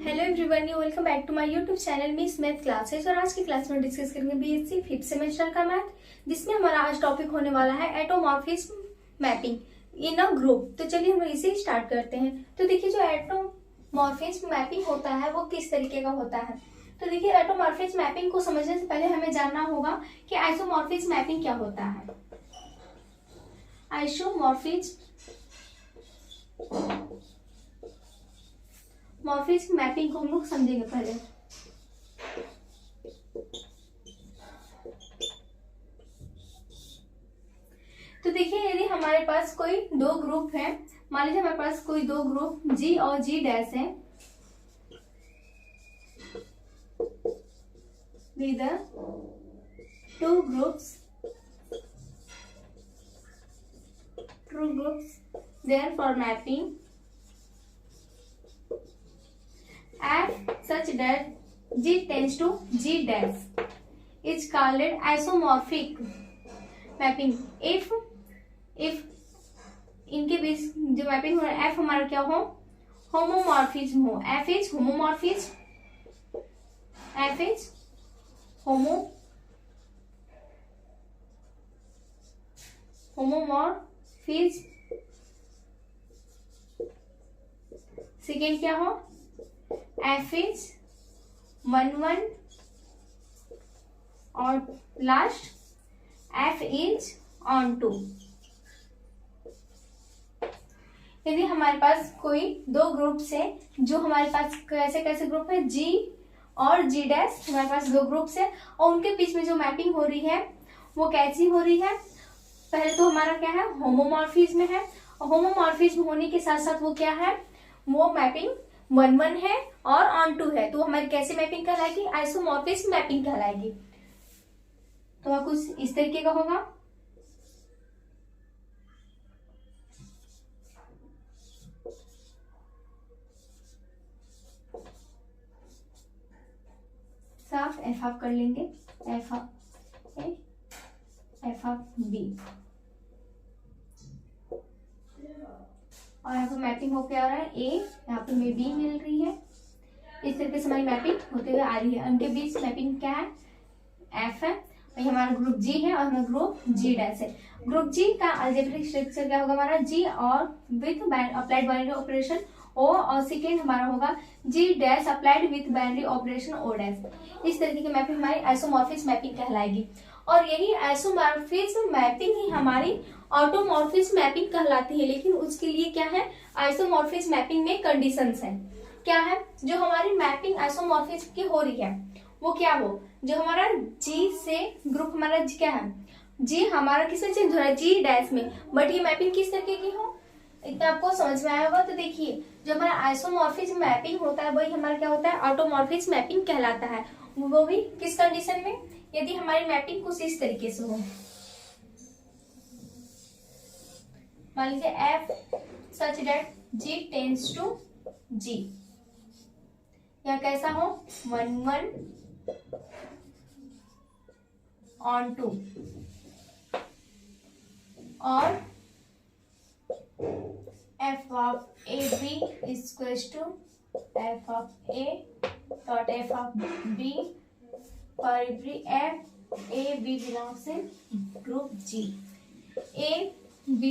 Hello everyone, welcome back to my YouTube channel miss math classes. और आज की class में डिस्कस करेंगे बीएससी 5th सेमेस्टर का मैथ, जिसमें हमारा आज टॉपिक होने वाला है एटोमॉर्फिज्म मैपिंग इन अ ग्रुप। तो चलिए हम इसे स्टार्ट करते हैं। तो देखिए, जो एटोमॉर्फिज्म मैपिंग होता है वो किस तरीके का होता है। तो देखिए, एटोमॉर्फिज्म मैपिंग को समझने से पहले हमें जानना होगा कि आइसोमॉर्फिज्म मैपिंग क्या होता है। आइसोमॉर्फिज्म मैपिंग को हम लोग समझेंगे पहले। तो देखिए, यदि हमारे पास कोई दो ग्रुप है, मान लीजिए हमारे पास कोई दो ग्रुप जी और जी डैश है, with two groups therefore mapping F such that G tends to G dash is called isomorphic mapping if इनके बीच जो मैपिंग हो रहा है F हमारा क्या हो, होमोमॉर्फिज्म हो। F is homomorphism, F is homomorphism. Second क्या हो, F इज 1 और लास्ट F इज ऑन 2। यदि हमारे पास कोई दो ग्रुप्स है, जो हमारे पास कैसे कैसे ग्रुप है, G और G डैश, हमारे पास दो ग्रुप्स है और उनके बीच में जो मैपिंग हो रही है वो कैसी हो रही है। पहले तो हमारा क्या है, होमोमॉर्फिज्म है। और होमोमॉर्फिज्म होने के साथ साथ वो क्या है, वो मैपिंग 1 है और ऑन 2 है। तो हमारी कैसी मैपिंग कहलाएगी, आइसोमॉर्फिज्म मैपिंग कहलाएगी। तो कुछ इस तरीके का होगा। साफ एफ ऑफ कर लेंगे, F of A, F of B, और यहाँ पर मैपिंग होके आ रहा है ए, यहाँ पे हमें बी मिल रही है। इस तरीके से हमारी मैपिंग होते हुए आ रही है। उनके बीच मैपिंग क्या है, एफ है, और हमारा ग्रुप जी है और हमारा ग्रुप जी डैश है। ग्रुप जी का अलजेब्रिक स्ट्रक्चर क्या होगा, हमारा जी और with applied binary operation O, और सेकेंड हमारा होगा G dash applied with binary operation O dash. इस तरीके की मैपिंग हमारी आइसोमॉर्फिज्म मैपिंग कहलाएगी। और यही आइसोमॉर्फिज्म मैपिंग ही हमारी ऑटोमॉर्फिज्म मैपिंग कहलाती है। लेकिन उसके लिए क्या है, आइसोमॉर्फिज्म मैपिंग में कंडीशंस है। क्या है, जो हमारी मैपिंग आइसोमॉर्फिज्म की हो रही है वो क्या हो, जो हमारा जी से ग्रुप हमारा क्या है, जी हमारा किसमें चेंज हो रहा है, जी डैश में, बट ये मैपिंग किस तरीके की हो, इतना आपको समझ में आया होगा। तो देखिए, जो हमारा आइसोमॉर्फिज्म मैपिंग होता है वही हमारा क्या होता है, ऑटोमॉर्फिज्म मैपिंग कहलाता है। वो भी किस कंडीशन में, यदि हमारी मैपिंग कुछ इस तरीके से हो। मान लीजिए F such that G tends to G, या कैसा हो, 1 ऑन 2, और f of a b is equals to f of a dot f of b for every f a b belongs in group G, a b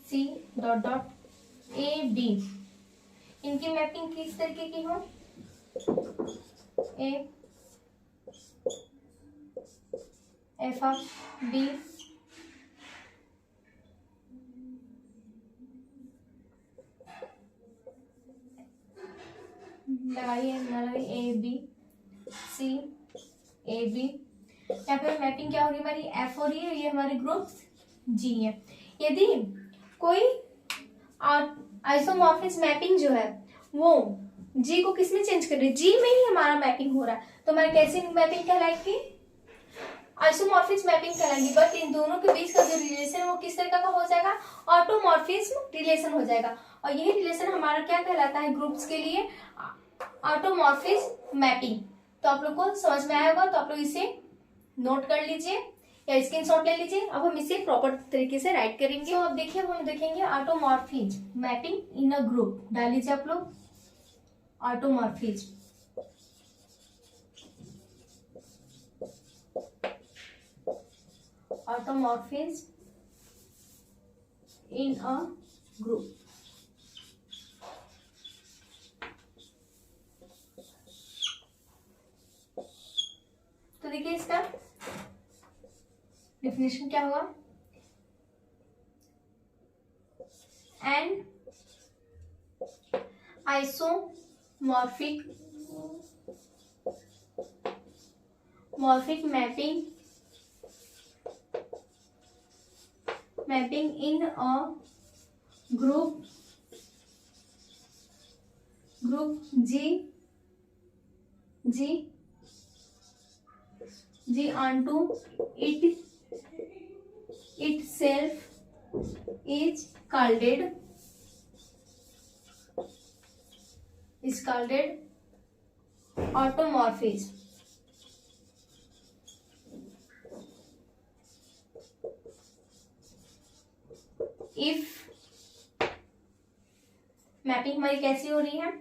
c dot dot a b। इनकी mapping किस तरीके की हो, a f of b लगाइए A B C A B. यहाँ पे mapping क्या हो रही है, हमारी एफ हो रही है, ये हमारे ग्रुप जी है। यदि कोई आइसोमॉर्फिज्म मैपिंग जो है वो जी को किसमें चेंज कर रही है, जी में ही हमारा मैपिंग हो रहा है, तो हमारी कैसी मैपिंग कहलाएगी, आइसोमॉर्फिज्म मैपिंग कहलाएगी। बट इन दोनों के बीच का जो रिलेशन है वो किस तरह का हो जाएगा, ऑटोमॉर्फिज्म रिलेशन हो जाएगा। और यही रिलेशन हमारा क्या कहलाता है, ग्रुप्स के लिए ऑटोमॉर्फिज्म मैपिंग। तो आप लोग को समझ में आया होगा, तो आप लोग इसे नोट कर लीजिए या स्क्रीनशॉट ले लीजिए। अब हम इसे प्रॉपर तरीके से राइट करेंगे। तो अब देखिए, हम देखेंगे automorphism mapping in a group. डाल लीजिए आप लोग, automorphism. Automorphism in a group. तो देखिए इसका डेफिनेशन क्या हुआ, an isomorphic mapping in a group G onto itself is called automorphism. If mapping हमारी कैसी हो रही है,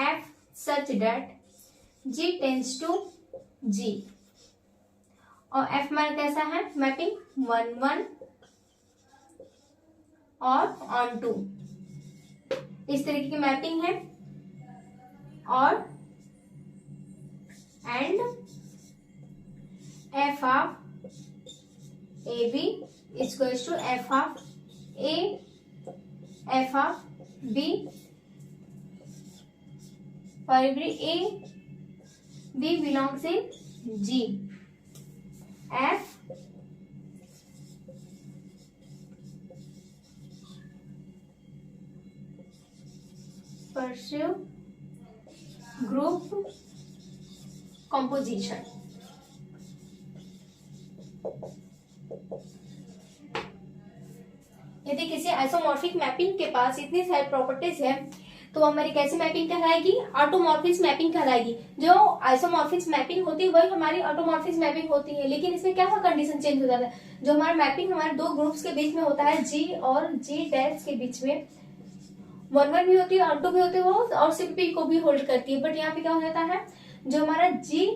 F such that G tends to G, और F हमारा कैसा है मैपिंग 1-1 और on to, इस तरीके की मैपिंग है। और and F of AB equals to F of A, F of B for every A B belongs in G, F pursue group composition। यदि किसी आइसोमॉर्फिक मैपिंग के पास इतनी सारी प्रॉपर्टीज है तो हमारी कैसी मैपिंग कहलाएगी, ऑटोमॉर्फिज्म मैपिंग कहलाएगी। जो आइसोमॉर्फिज्म मैपिंग होती है वही हमारी ऑटोमॉर्फिज्म मैपिंग होती है। लेकिन इसमें क्या कंडीशन चेंज हो जाता है, जो हमारा मैपिंग हमारे दो ग्रुप्स के बीच में होता है G और G डैश के बीच में 1-1 भी होती है, ऑन टू भी होती है, वो और सिर्फ P को भी होल्ड करती है। बट यहाँ पे क्या हो जाता है, जो हमारा G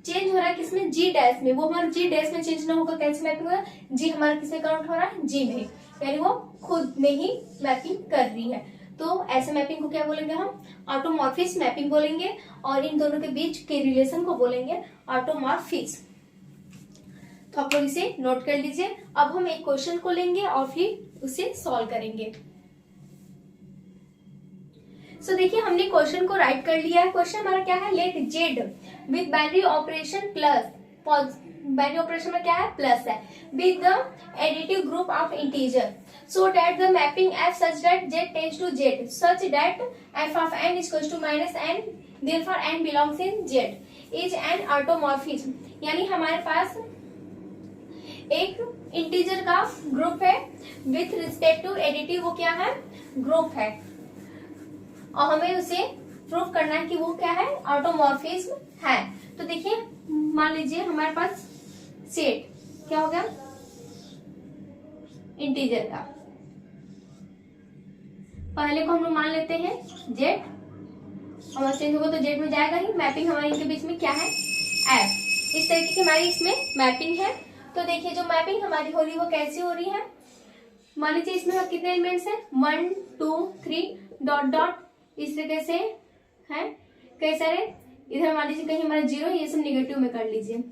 चेंज हो रहा है किसमें, G डैश में, वो हमारा G डैश में चेंज ना होगा, कैसे मैपिंग होगा, G हमारा किसमें काउंट हो रहा है, G में, यानी वो खुद में ही मैपिंग कर रही है। तो ऐसे मैपिंग को क्या बोलेंगे हम, ऑटोमॉर्फिज्म मैपिंग बोलेंगे, और इन दोनों के बीच के रिलेशन को बोलेंगे ऑटोमॉर्फिज्म। तो आप लोग इसे नोट कर लीजिए। अब हम एक क्वेश्चन को लेंगे और फिर उसे सॉल्व करेंगे। सो देखिए हमने क्वेश्चन को राइट कर लिया है। क्वेश्चन हमारा क्या है, let Z with binary operation plus, binary operation में क्या है, प्लस है, with the additive group of integer so that the mapping f such that z tends to z such that f of n is equals to minus n, therefore n belongs in z is an automorphism। यानी हमारे पास एक integer का group है with respect to additive, वो क्या है, group है, और हमें उसे प्रूव करना है कि वो क्या है, ऑटोमॉर्फिज्म है। तो देखिए मान लीजिए हमारे पास सेट क्या हो गया, इंटीजर का, पहले को हम लोग मान लेते हैं जेड, और चेंज होगा तो जेड में जाएगा ही। मैपिंग हमारे इनके बीच में क्या है, एफ, इस तरीके की हमारी इसमें मैपिंग है। तो देखिए जो मैपिंग हमारी हो रही है वो कैसी हो रही है, मान लीजिए इसमें कितने एलिमेंट्स हैं, 1 2 3 डॉट डॉट, इस तरीके से है कई सारे, इधर मान लीजिए कहीं हमारा 0, ये सब निगेटिव में कर लीजिए,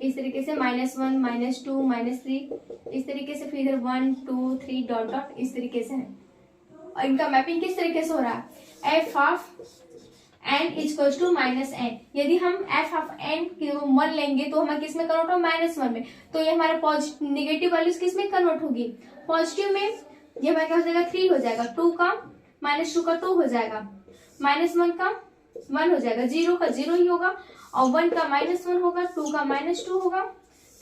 इस तरीके से -1 -2 -3, इस तरीके से, फिर इधर 1 2 3 डॉट डॉट, इस तरीके से है। और इनका मैपिंग किस तरीके से हो रहा है, f of n equals to -n। यदि हम f ऑफ n 1 लेंगे तो हमारा किस में कन्वर्ट होगा, -1 में, तो ये हमारा पॉजिटिव निगेटिव वैल्यूज किस में कन्वर्ट होगी, पॉजिटिव में। ये हमारा क्या हो जाएगा, 3 हो जाएगा, 2 का -2 का 2 हो जाएगा, -1 का 1 हो जाएगा, 0 का 0 ही होगा, और 1 का -1 होगा, 2 का -2 होगा,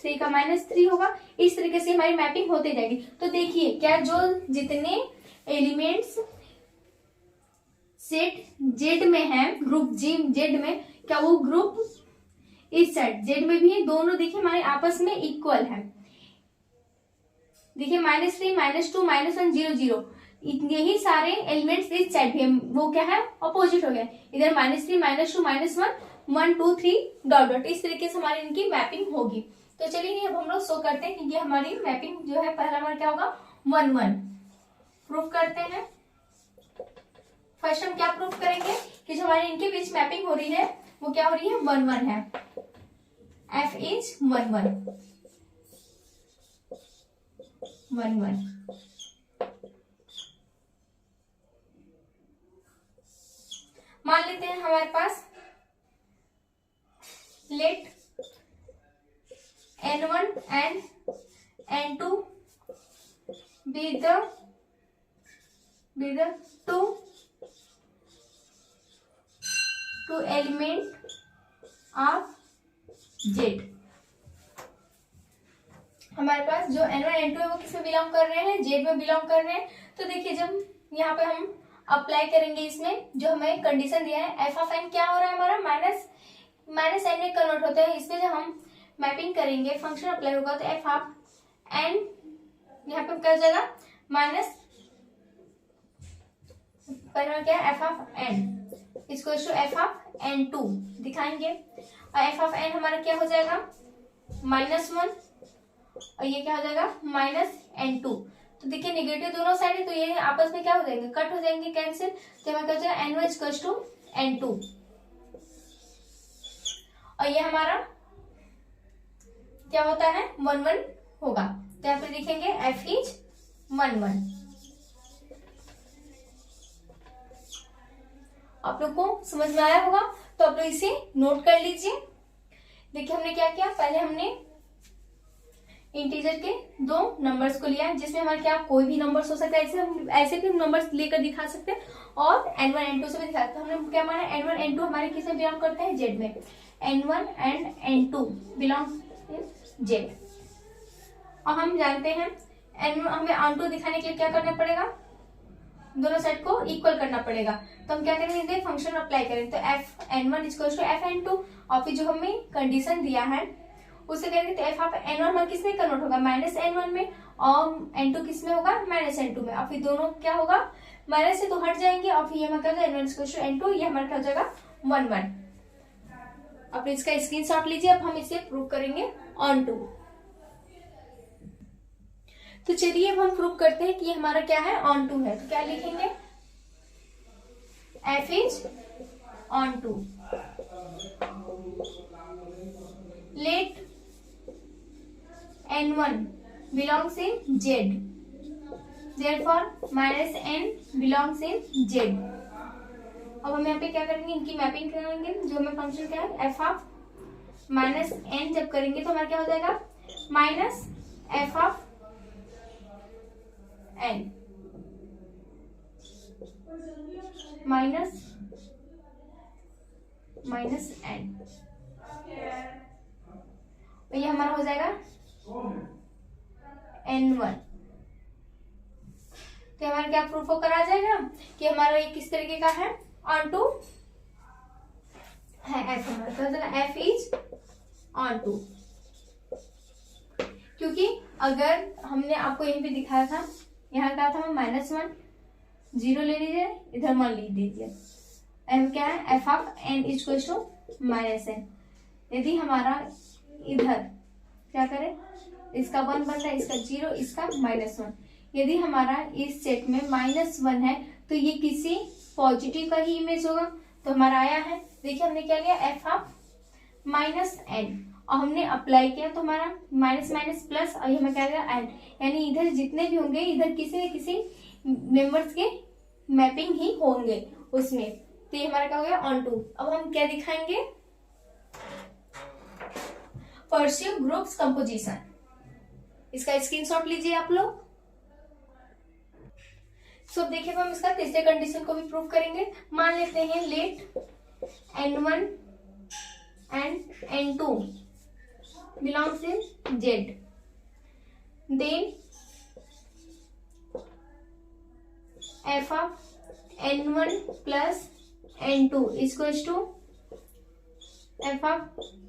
3 का -3 होगा। इस तरीके से हमारी मैपिंग होती जाएगी। तो देखिए क्या जो जितने एलिमेंट्स सेट जेड में है, ग्रुप जी जेड में, क्या वो ग्रुप इस साइड जेड में भी है, दोनों देखिए हमारे आपस में इक्वल है। देखिए -3 -2 -1 0 0, यही सारे एलिमेंट्स इस साइड भी वो क्या है अपोजिट हो गया, इधर -3 -2 -1 1 2 3 डॉट डॉट, इस तरीके से हमारी इनकी मैपिंग होगी। तो चलिए अब हम लोग शो करते हैं कि ये हमारी मैपिंग जो है पहला हमारा क्या होगा 1 1 प्रूफ करते हैं। फर्स्ट हम क्या प्रूफ करेंगे कि जो हमारे इनके बीच मैपिंग हो रही है वो क्या हो रही है 1 1 है, f इज 1 1 1 1। मान लेते हैं हमारे पास late n1 and n2 be the two element of Z। हमारे पास जो n1 n2 है वो किसमें बिलोंग कर रहे हैं, Z में बिलोंग कर रहे हैं। तो देखिए जब यहाँ पे हम अप्लाई करेंगे इसमें जो हमें कंडीशन दिया है f ऑफ n क्या हो रहा है हमारा माइनस n में कन्वर्ट होता है, इसमें जब हम मैपिंग करेंगे फंक्शन अप्लाई होगा तो f ऑफ n यहाँ पे क्या हो जाएगा माइनस पर क्या f ऑफ n इसको f ऑफ n2 दिखाएंगे और f ऑफ n हमारा क्या हो जाएगा -1 और ये क्या हो जाएगा -n2। तो देखिए नेगेटिव दोनों साइड है तो ये आपस में क्या हो जाएंगे कट हो जाएंगे कैंसिल, तो हमारा क्या हो जाएगा n1 इक्वल्स टू n2 और ये हमारा क्या होता है 1 1 होगा। तो यहाँ पे लिखेंगे f इज 1 1। आप लोग को समझ में आया होगा तो आप लोग इसे नोट कर लीजिए। देखिए हमने क्या किया, पहले हमने इंटीजर के दो नंबर्स को लिया जिसमें हमारे क्या कोई भी नंबर्स हो सकता है, ऐसे भी नंबर्स लेकर दिखा सकते हैं और n1 n2 से भी दिखा सकते हैं। हमने क्या माना n1 n2 हमारे किस में बिलोंग करते हैं z में, n1 and n2 belong in z। और हम जानते हैं हमें n2 दिखाने के लिए क्या करना पड़ेगा, दोनों साइड को इक्वल करना पड़ेगा। तो हम क्या करेंगे फंक्शन अप्लाई करें तो f n1 equal to f n2 और फिर जो हमें कंडीशन दिया है उसे करेंगे तो f ऑफ n1 हमारा किस में कन्वर्ट होगा -n1 में और n2 किस में होगा -n2 में और फिर दोनों क्या होगा माइनस से तो हट जाएंगे और फिर ये हमारा क्या n1 इक्वल टू n2 ये हमारा क्या हो जाएगा 1 1। अब इसका स्क्रीनशॉट लीजिए, अब हम इसे प्रूव करेंगे ऑन टू। तो चलिए अब हम प्रूव करते हैं कि हमारा क्या है ऑन टू है। तो क्या लिखेंगे f is onto let n1 belongs in z, therefore -n belongs in z। अब हम यहाँ पे क्या करेंगे इनकी मैपिंग करेंगे, जो हमें फंक्शन क्या है f ऑफ -n जब करेंगे तो हमारा क्या हो जाएगा -f of n minus n तो ये हमारा हो जाएगा n1। तो हमारा क्या प्रूफ होकर आ जाएगा कि हमारा ये किस तरीके का है ऑन टू है f हमारा, तो हो जाएगा f इज ऑन टू। क्योंकि अगर हमने आपको यहीं पे दिखाया था, यहाँ कहा था -1 0 ले लीजिए इधर 1 लिख दीजिए, m क्या है f of n equal to -n। यदि हमारा इधर क्या करें इसका 1 बन रहा है, इसका 0, इसका -1, यदि हमारा इस सेट में -1 है तो ये किसी पॉजिटिव का ही इमेज होगा। तो हमारा आया है, देखिए हमने क्या लिया f ऑफ -n और हमने अप्लाई किया तो हमारा माइनस माइनस प्लस और ये हमें क्या आएगा n, यानी इधर जितने भी होंगे इधर किसी न किसी मेंबर्स के मैपिंग ही होंगे उसमें। तो ये हमारा क्या हो गया ऑन टू। अब हम क्या दिखाएंगे परस्यू ग्रुप्स कंपोजिशन, इसका स्क्रीनशॉट लीजिए आप लोग। सो देखिए हम इसका तीसरे कंडीशन को भी प्रूव करेंगे। मान लेते हैं late n1 and n2 belongs in z, then f of n1 plus n2 is equals to f of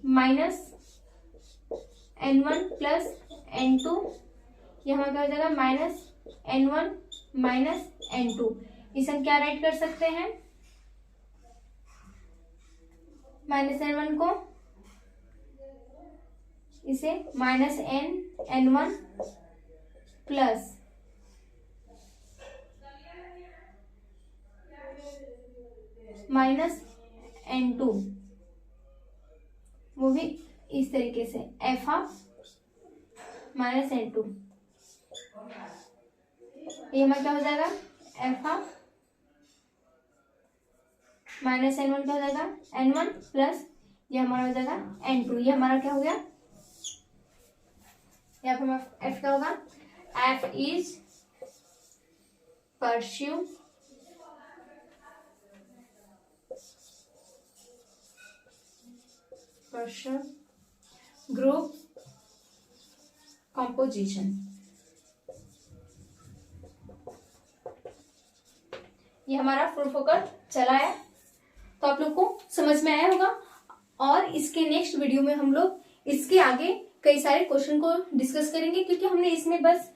minus n1 plus n2, ये हमारा क्या हो जाएगा -n1 माइनस N2, इसे हम क्या राइट कर सकते हैं, माइनस N1 को इसे minus N1 plus minus N2, वो भी इस तरीके से एफ ऑफ माइनस N2, ये हमारा क्या हो जाएगा, एफ ऑफ माइनस N1 क्या हो जाएगा, N1 प्लस ये हमारा हो जाएगा N2, ये हमारा क्या हो गया, यहाँ पर एफ क्या होगा, F is pursue group composition. ये हमारा प्रूफ होकर चला है, तो आप लोग को समझ में आया होगा। और इसके नेक्स्ट वीडियो में हम लोग इसके आगे कई सारे क्वेश्चन को डिस्कस करेंगे, क्योंकि हमने इसमें बस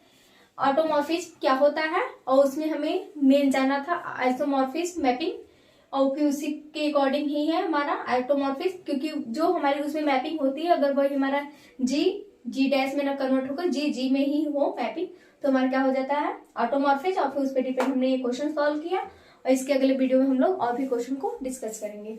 ऑटोमॉर्फिज्म क्या होता है और उसमें हमें मेन जानना था आइसोमॉर्फिज्म मैपिंग, और फिर उसी के अकॉर्डिंग ही है हमारा आइसोमॉर्फिज्म, क्योंकि जो हमारी उसमें मैपिंग होती है अगर वही हमारा जी डैश में ना कन्वर्ट होकर जी में ही हो मैपिंग, तो हमारा क्या हो जाता है ऑटोमॉर्फिज्म। और फिर उस पर डिपेंड हमने ये क्वेश्चन सॉल्व किया, और इसके अगले वीडियो में हम लोग और भी क्वेश्चन को डिस्कस करेंगे।